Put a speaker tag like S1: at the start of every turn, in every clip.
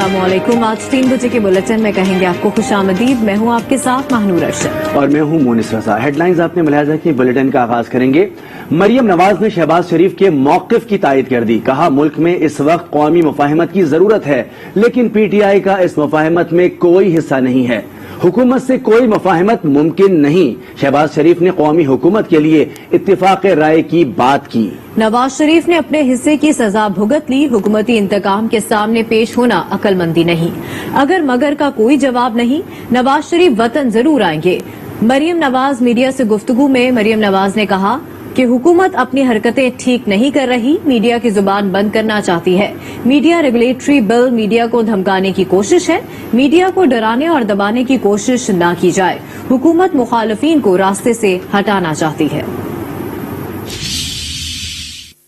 S1: अस्सलामुअलैकुम। आज 3 बजे के बुलेटिन में कहेंगे आपको खुशामदीद। मैं हूं आपके साथ महानूर अरशद
S2: और मैं हूं मोनिस रजा। हेडलाइंस आपने मुलाहिजा की। बुलेटिन का आगाज करेंगे। मरियम नवाज ने शहबाज शरीफ के मौक़िफ़ की तायद कर दी। कहा मुल्क में इस वक्त कौमी मुफाहमत की जरूरत है, लेकिन पीटीआई का इस मुफाहमत में कोई हिस्सा नहीं है। हुकूमत से कोई मुफाहमत मुमकिन नहीं। शहबाज शरीफ ने कौमी हुकूमत के लिए इत्तिफाक राय की बात की।
S1: नवाज शरीफ ने अपने हिस्से की सजा भुगत ली। हुकूमती इंतकाम के सामने पेश होना अक्लमंदी नहीं। अगर मगर का कोई जवाब नहीं, नवाज शरीफ वतन जरूर आएंगे। मरियम नवाज मीडिया से गुफ्तगू में मरियम नवाज ने कहा कि हुकूमत अपनी हरकतें ठीक नहीं कर रही, मीडिया की जुबान बंद करना चाहती है। मीडिया रेगुलेटरी बिल मीडिया को धमकाने की कोशिश है। मीडिया को डराने और दबाने की कोशिश न की जाए। हुकूमत मुखालफीन को रास्ते से हटाना चाहती है।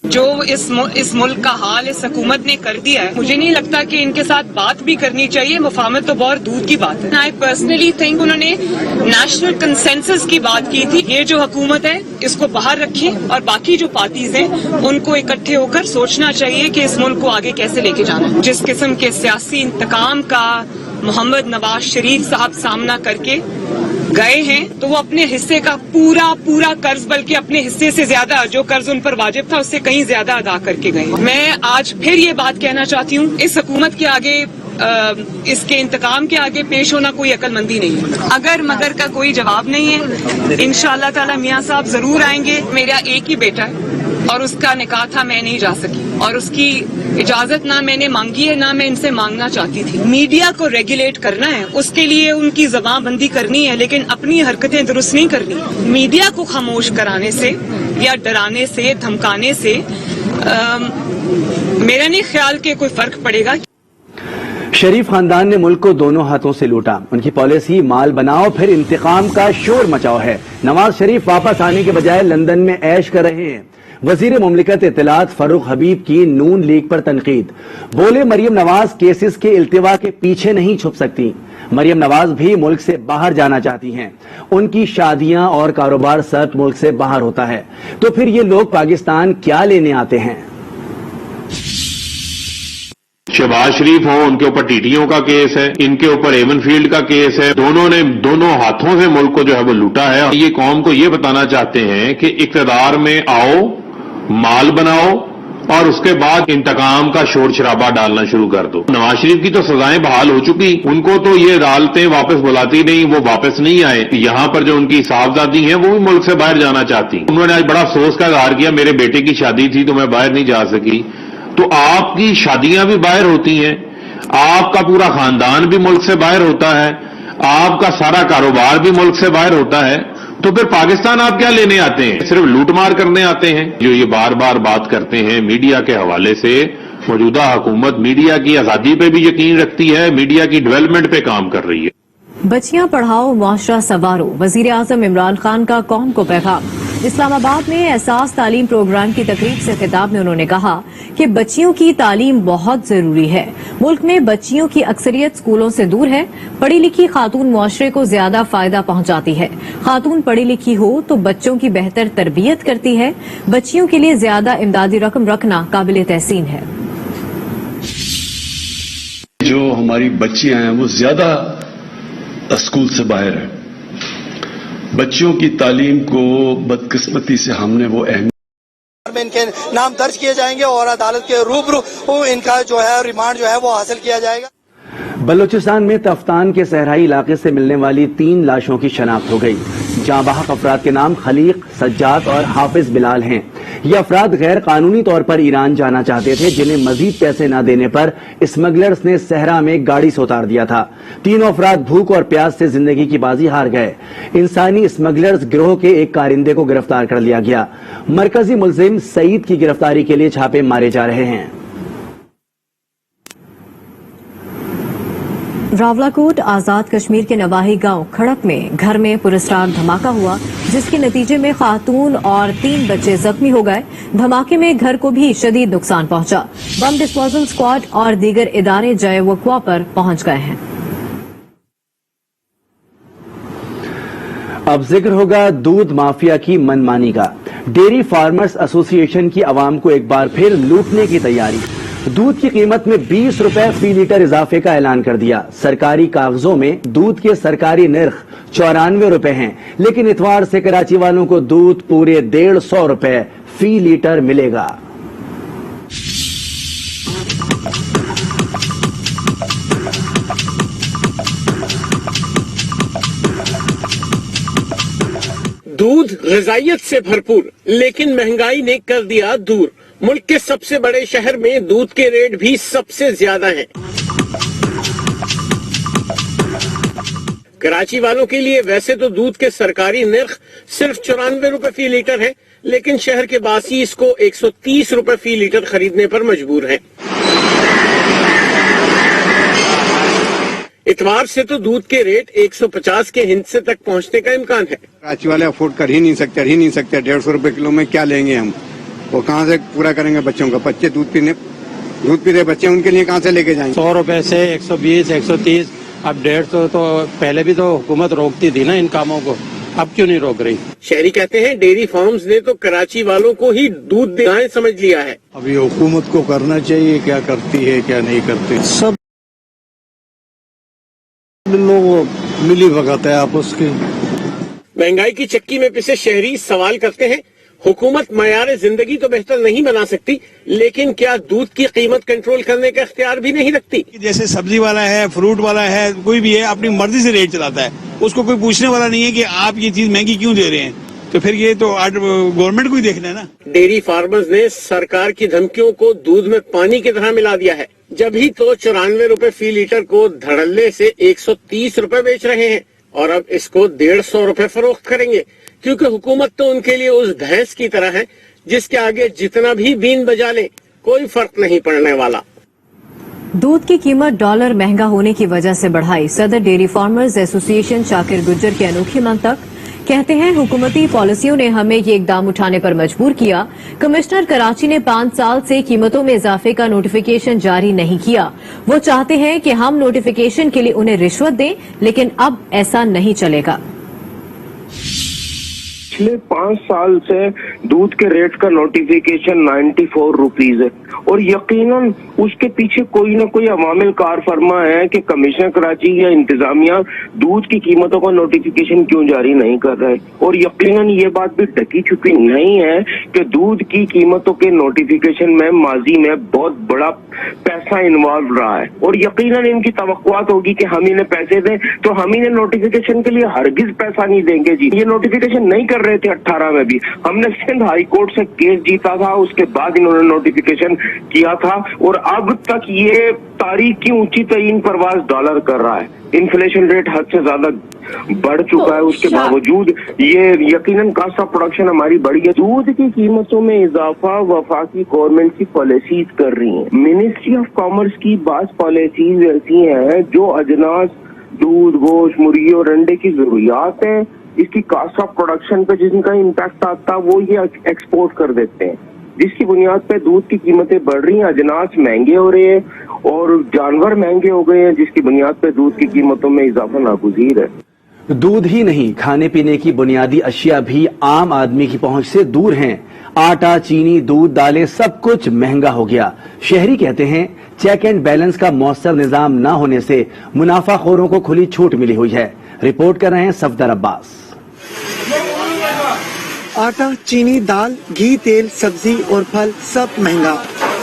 S3: जो इस मुल्क का हाल इस हुकूमत ने कर दिया है, मुझे नहीं लगता कि इनके साथ बात भी करनी चाहिए। मुफाहमत तो बहुत दूर की बात है। आई पर्सनली थिंक उन्होंने नेशनल कंसेंसस की बात की थी। ये जो हुकूमत है इसको बाहर रखें और बाकी जो पार्टीज हैं उनको इकट्ठे होकर सोचना चाहिए कि इस मुल्क को आगे कैसे लेके जाना है। जिस किस्म के सियासी इंतकाम का मोहम्मद नवाज शरीफ साहब सामना करके गए हैं, तो वो अपने हिस्से का पूरा कर्ज, बल्कि अपने हिस्से से ज्यादा जो कर्ज उन पर वाजिब था उससे कहीं ज्यादा अदा करके गए। मैं आज फिर ये बात कहना चाहती हूँ, इस हुकूमत के आगे इसके इंतकाम के आगे पेश होना कोई अक्लमंदी नहीं है। अगर मगर का कोई जवाब नहीं है, इंशाअल्लाह ताला मियां साहब जरूर आएंगे। मेरा एक ही बेटा है और उसका निकाह था, मैं नहीं जा सकी और उसकी इजाजत ना मैंने मांगी है ना मैं इनसे मांगना चाहती थी। मीडिया को रेगुलेट करना है, उसके लिए उनकी जबानबंदी करनी है, लेकिन अपनी हरकतें दुरुस्त नहीं करनी। मीडिया को खामोश कराने से या डराने से, धमकाने से मेरा नहीं ख्याल कि कोई फर्क पड़ेगा।
S2: शरीफ खानदान ने मुल्क को दोनों हाथों से लूटा। उनकी पॉलिसी माल बनाओ फिर इंतकाम का शोर मचाओ है। नवाज शरीफ वापस आने के बजाय लंदन में ऐश कर रहे हैं। वजीर मुमलिकत इत्तलात फरूख हबीब की नून लीग पर तनकीद। बोले मरियम नवाज केसेस के इल्तिवा के पीछे नहीं छुप सकती। मरियम नवाज भी मुल्क से बाहर जाना चाहती हैं। उनकी शादियां और कारोबार सब मुल्क से बाहर होता है, तो फिर ये लोग पाकिस्तान क्या लेने आते हैं।
S4: शहबाज शरीफ हो, उनके ऊपर टीटीओ का केस है, इनके ऊपर एवनफील्ड का केस है। दोनों ने दोनों हाथों से मुल्क को जो है वो लूटा है। ये कौम को ये बताना चाहते हैं कि इक़्तिदार में आओ, माल बनाओ और उसके बाद इंतकाम का शोर शराबा डालना शुरू कर दो। नवाज शरीफ की तो सजाएं बहाल हो चुकी, उनको तो ये अदालतें वापस बुलाती नहीं, वो वापस नहीं आए। यहां पर जो उनकी साहबजादी हैं वो भी मुल्क से बाहर जाना चाहती। उन्होंने आज बड़ा अफसोस का इजहार किया, मेरे बेटे की शादी थी तो मैं बाहर नहीं जा सकी। तो आपकी शादियां भी बाहर होती हैं, आपका पूरा खानदान भी मुल्क से बाहर होता है, आपका सारा कारोबार भी मुल्क से बाहर होता है, तो फिर पाकिस्तान आप क्या लेने आते हैं? सिर्फ लूटमार करने आते हैं। जो ये बार बार बात करते हैं मीडिया के हवाले से, मौजूदा हुकूमत मीडिया की आजादी पे भी यकीन रखती है, मीडिया की डेवलपमेंट पे काम कर रही है।
S1: बच्चियां पढ़ाओ मुआशरा संवारो, वजीर आजम इमरान खान का कौम को पैगाम। इस्लामाबाद में एहसास तालीम प्रोग्राम की तकरीब से खिताब में उन्होंने कहा कि बच्चियों की तालीम बहुत जरूरी है। मुल्क में बच्चियों की अक्सरियत स्कूलों से दूर है। पढ़ी लिखी खातून मुआशरे को ज्यादा फायदा पहुंचाती है। खातून पढ़ी लिखी हो तो बच्चों की बेहतर तरबियत करती है। बच्चियों के लिए ज्यादा इमदादी रकम रखना काबिल तहसीन है।
S5: जो हमारी बच्चियां हैं वो ज्यादा स्कूल से बाहर है। बच्चियों की तालीम को बदकिस्मती से हमने वो अहमियत
S6: में इनके नाम दर्ज किए जाएंगे और अदालत के रूबरू इनका जो है रिमांड जो है वो हासिल किया जाएगा।
S2: बलूचिस्तान में तफ्तान के सहराई इलाके से मिलने वाली 3 लाशों की शनाख्त हो गई। जाँ बहक अफराद के नाम खलीक, सज्जाद और हाफिज बिलाल हैं। ये अफराद गैर कानूनी तौर पर ईरान जाना चाहते थे, जिन्हें मजीद पैसे न देने पर स्मगलर्स ने सहरा में गाड़ी से उतार दिया था। तीनों अफराद भूख और प्यास से जिंदगी की बाजी हार गए। इंसानी स्मगलर्स गिरोह के एक कारिंदे को गिरफ्तार कर लिया गया। मरकजी मुलजिम सईद की गिरफ्तारी के लिए छापे मारे जा रहे हैं।
S1: रावलाकोट आजाद कश्मीर के नवाही गांव खड़क में घर में पुरस्कार धमाका हुआ, जिसके नतीजे में खातून और 3 बच्चे जख्मी हो गए। धमाके में घर को भी शदीद नुकसान पहुंचा। बम डिस्पोजल स्क्वाड और दीगर इदारे जय वक़्वा पर पहुंच गए हैं।
S2: अब जिक्र होगा दूध माफिया की मनमानी का। डेयरी फार्मर्स एसोसिएशन की आवाम को एक बार फिर लूटने की तैयारी। دودھ کی قیمت میں 20 روپے فی لیٹر اضافے کا اعلان کر دیا۔ سرکاری کاغذوں میں دودھ کے سرکاری نرخ 94 روپے ہیں، لیکن اتوار سے کراچی والوں کو دودھ پورے 150 روپے فی لیٹر ملے گا۔
S7: دودھ غذائیت سے بھرپور، لیکن مہنگائی نے کر دیا دور۔ ملک کے سب سے بڑے شہر میں دودھ کے ریٹ بھی سب سے زیادہ ہیں۔ کراچی والوں کے لیے ویسے تو دودھ کے سرکاری نرخ صرف 94 روپے فی لیٹر ہے، لیکن شہر کے باسی اس کو 130 روپے فی لیٹر خریدنے پر مجبور ہیں۔ اتوار سے تو دودھ کے ریٹ 150 کے ہندسے تک پہنچنے کا امکان ہے۔
S8: کراچی والے افورڈ کر ہی نہیں سکتے 150 روپے کلو میں کیا لیں گے ہم؟ وہ کہاں سے پورا کریں گے بچوں کا؟ بچے دودھ پیتے بچے ان کے لیے کہاں سے لے کے جائیں گے؟
S9: 100 روپے سے 120 130 اب 150 تو پہلے بھی تو حکومت روکتی تھی نا ان کاموں کو، اب کیوں نہیں روک رہی؟
S7: شہری کہتے ہیں ڈیری فارمز نے تو کراچی والوں کو ہی دودھ دلائیں سمجھ لیا ہے۔
S8: ابھی حکومت کو کرنا چاہیے، کیا کرتی ہے کیا نہیں کرتی، سب لوگ ملی بھگت ہے آپس کی۔
S7: مہنگائی کی چکی میں پسے شہری سوال کرتے ہیں، حکومت معیار زندگی تو بہتر نہیں بنا سکتی، لیکن کیا دودھ کی قیمت کنٹرول کرنے کا اختیار بھی نہیں رکھتی؟
S10: جیسے سبزی والا ہے، فروٹ والا ہے، کوئی بھی ہے اپنی مرضی سے ریٹ چلاتا ہے، اس کو کوئی پوچھنے والا نہیں ہے کہ آپ یہ چیز مہنگی کیوں دے رہے ہیں، تو پھر یہ تو گورنمنٹ کو ہی دیکھنا ہے نا۔
S7: ڈیری فارمرز نے سرکار کی دھمکیوں کو دودھ میں پانی کی طرح ملا دیا ہے، جب ہی تو 94 روپے فی لیٹر کو دھڑلے سے 130 روپے بیچ رہے ہیں، اور اب اس کو 150 روپے فروخت کریں گے، کیونکہ حکومت تو ان کے لیے اس بھینس کی طرح ہے جس کے آگے جتنا بھی بین بجا لیں کوئی فرق نہیں پڑنے والا۔
S1: دودھ کی قیمت ڈالر مہنگا ہونے کی وجہ سے بڑھائی، صدر ڈیری فارمرز ایسوسی ایشن شاکر گجر کی انوکھی منطق، کہتے ہیں حکومتی پالیسیوں نے ہمیں یہ اقدام اٹھانے پر مجبور کیا۔ کمشنر کراچی نے 5 سال سے قیمتوں میں اضافے کا نوٹیفیکیشن جاری نہیں کیا۔ وہ چاہتے ہیں کہ ہم نوٹیفیکیشن کے لیے انہیں رشوت دیں، لیکن اب ایسا نہیں چلے گا۔
S11: پچھلے 5 سال سے دودھ کے ریٹ کا نوٹیفیکیشن 94 روپیز ہے، اور یقیناً اس کے پیچھے کوئی نہ کوئی عوامل کار فرما ہے کہ کمشنر کراچی یا انتظامیہ دودھ کی قیمتوں کا نوٹیفیکیشن کیوں جاری نہیں کر رہے، اور یقیناً یہ بات بھی ڈھکی چھپی نہیں ہے کہ دودھ کی قیمتوں کے نوٹیفیکیشن میں ماضی میں بہت بڑا پیسہ انوالو رہا ہے، اور یقیناً ان کی توقعات ہوگی کہ ہم انہیں پیسے دیں تو ہم انہیں نوٹیفیکیشن کے لیے ہرگز پیسہ نہیں دیں گے۔ جی یہ نوٹیفیکیشن نہیں کر رہے تھے 18 میں بھی، ہم نے سندھ ہائی کورٹ سے کیس جیتا تھا، اس کے بعد انہوں نے نوٹیفیکیشن کیا تھا، اور اب تک یہ تاریخ کی اونچی ترین پرواز ڈالر کر رہا ہے۔ انفلیشن ریٹ حد سے زیادہ بڑھ چکا ہے، اس کے باوجود یہ یقیناً کاسٹ آف پروڈکشن ہماری بڑھی ہے۔ دودھ کی قیمتوں میں اضافہ وفاقی گورنمنٹ کی پالیسیز کر رہی ہیں۔ منسٹری آف کامرس کی بعض پالیسیز ایسی ہیں جو اجناس دودھ، گوشت، مرغی اور انڈے کی ضروریات ہیں، اس کی کاسٹ آف پروڈکشن پہ جن کا امپیکٹ آتا ہے وہ یہ ایکسپورٹ کر دیتے ہیں، جس کی بنیاد پہ دودھ کی قیمتیں بڑھ رہی ہیں، اجناس مہنگے ہو رہے ہیں اور جانور مہنگے ہو گئے ہیں، جس کی بنیاد پہ دودھ کی قیمتوں میں اضافہ ناگزیر ہے۔
S2: دودھ ہی نہیں، کھانے پینے کی بنیادی اشیاء بھی عام آدمی کی پہنچ سے دور ہیں۔ آٹا، چینی، دودھ، دالیں سب کچھ مہنگا ہو گیا۔ شہری کہتے ہیں چیک اینڈ بیلنس کا مؤثر نظام نہ ہونے سے منافع خوروں کو کھلی چھوٹ ملی ہوئی ہے۔ رپورٹ کر رہے ہیں صفدر عباس۔
S12: آٹا، چینی، دال، گھی، تیل، سبزی اور پھل سب مہنگا۔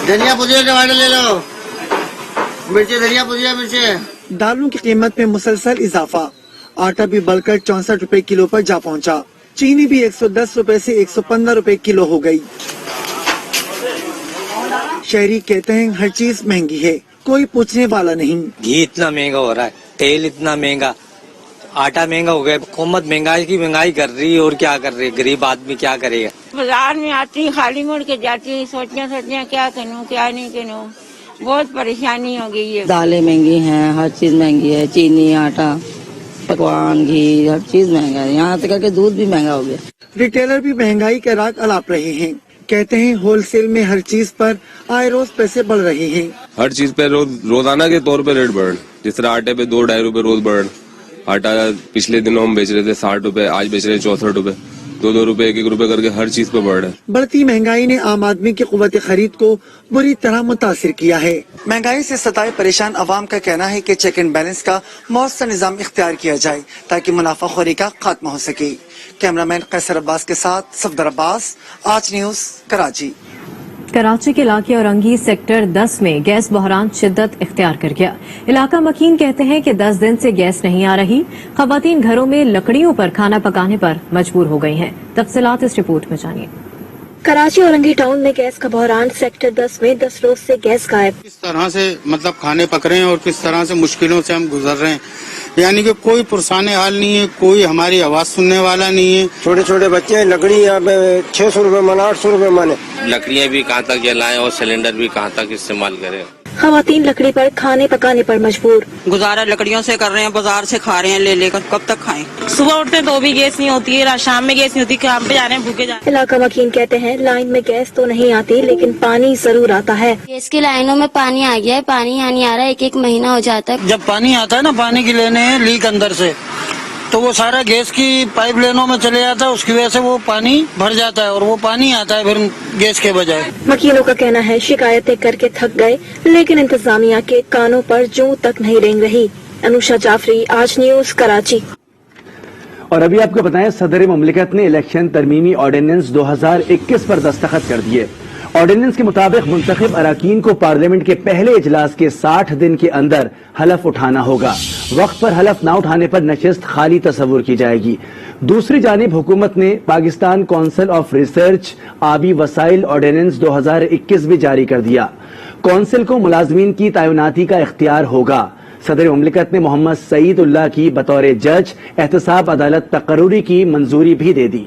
S13: دھنیا پودیا ٹماٹر لے لو، مرچیں دھنیا پودیا مرچیں۔
S12: دالوں کی قیمت میں مسلسل اضافہ، آٹا بھی بڑھ کر 64 روپے کلو پر جا پہنچا، چینی بھی 110 روپے سے 115 روپے کلو ہو گئی۔ شہری کہتے ہیں ہر چیز مہنگی ہے، کوئی پوچھنے والا نہیں۔
S14: گھی اتنا مہنگا ہو رہا ہے، تیل اتنا مہنگا، آٹا مہنگا ہو گیا، حکومت مہنگائی کی مہنگائی کر رہی ہے، اور کیا کر رہی ہے، غریب آدمی کیا کرے گا۔
S15: بازار میں آتی خالی مڑ کے جاتی، سوچیاں کیا کروں کیا نہیں کروں، بہت پریشانی ہو گئی ہے۔
S16: دالیں مہنگی ہیں، ہر چیز مہنگی ہے، چینی، آٹا، پکوان، گھی، ہر چیز مہنگا ہے، یہاں تک کہ دودھ بھی مہنگا ہو گیا۔
S12: ریٹیلر بھی مہنگائی کا راگ الاپ رہے ہیں، کہتے ہیں ہول سیل میں ہر چیز پر آئے روز پیسے بڑھ رہے ہیں۔
S17: ہر چیز پہ روزانہ کے طور پہ ریٹ بڑھ، جس طرح آٹے پہ 2-2.5 روپے روز بڑھ، آٹا پچھلے دنوں ہم بیچ رہے تھے 60 روپے، آج بیچ رہے ہیں 64 روپے، 2-2 रुपए 1-1 रुपए करके हर चीज पे बढ़ रहा है।
S12: बढ़ती महंगाई ने आम आदमी की कुव्वत खरीद को बुरी तरह मुतासिर किया है। महंगाई से सताए परेशान अवाम का कहना है कि चेक एंड बैलेंस का मौसर निजाम इख्तियार किया जाए ताकि मुनाफाखोरी का खात्मा हो सके। कैमरामैन कैसर अब्बास के साथ सफदर अब्बास, आज न्यूज, कराची।
S1: कराची के इलाके औरंगी सेक्टर 10 में गैस बहरान शिद्दत इख्तियार कर गया। इलाका मकीन कहते हैं कि 10 दिन से गैस नहीं आ रही। खवातीन घरों में लकड़ियों पर खाना पकाने पर मजबूर हो गई हैं। तफसीलात इस रिपोर्ट में जानिए।
S18: कराची औरंगी टाउन में गैस का बहरान सेक्टर 10 में 10 रोज से गैस गायब।
S9: किस तरह से मतलब खाने पक रहे हैं और किस तरह से मुश्किलों से हम गुजर रहे हैं, यानी कि कोई पुरसाने हाल नहीं है, कोई हमारी आवाज सुनने वाला नहीं है।
S13: छोटे छोटे बच्चे हैं, लकड़ी यहाँ पे 600 रुपए मन, 800 रुपए मन।
S17: लकड़ियाँ भी कहाँ तक जलाएं और सिलेंडर भी कहाँ तक इस्तेमाल करें।
S18: खवातीन लकड़ी पर खाने पकाने पर मजबूर।
S16: गुजारा लकड़ियों से कर रहे हैं, बाजार से खा रहे हैं ले लेकर, कब तक खाएं। सुबह उठते तो भी गैस नहीं होती है, शाम में गैस नहीं होती, काम पे जा रहे हैं भूखे जा रहे हैं।
S18: इलाका मकीन कहते हैं लाइन में गैस तो नहीं आती लेकिन पानी जरूर आता है।
S19: गैस की लाइनों में पानी आ गया है, पानी यहाँ नहीं आ रहा है, 1-1 महीना हो जाता है।
S9: जब पानी आता है ना, पानी की लेने हैं लीक अंदर से, तो वो सारा गैस की पाइप लाइनों में चले जाता है, उसकी वजह से वो पानी भर जाता है और वो पानी आता है फिर गैस के बजाय।
S18: वकीलों का कहना है शिकायतें करके थक गए लेकिन इंतजामिया के कानों पर जूं तक नहीं रेंग रही। अनुषा जाफरी, आज न्यूज, कराची।
S2: और अभी आपको बताएं, सदर मुमलिकत ने इलेक्शन तरमीमी ऑर्डिनेंस 2021 पर दस्तखत कर दिए। ऑर्डिनेंस के मुताबिक मुंतखब अराकीन को पार्लियामेंट के पहले इजलास के 60 दिन के अंदर हलफ उठाना होगा। वक्त पर हलफ न उठाने पर नशिस्त खाली तस्वुर की जाएगी। दूसरी जानिब हुकूमत ने पाकिस्तान काउंसिल ऑफ रिसर्च आबी वसाइल ऑर्डिनेंस 2021 भी जारी कर दिया। काउंसिल को मुलाजमीन की तैनाती का इख्तियार होगा। सदर मुमलिकत ने मोहम्मद सईद उल्लाह की बतौर जज एहतसाब अदालत तकर्रुरी की मंजूरी भी दे दी।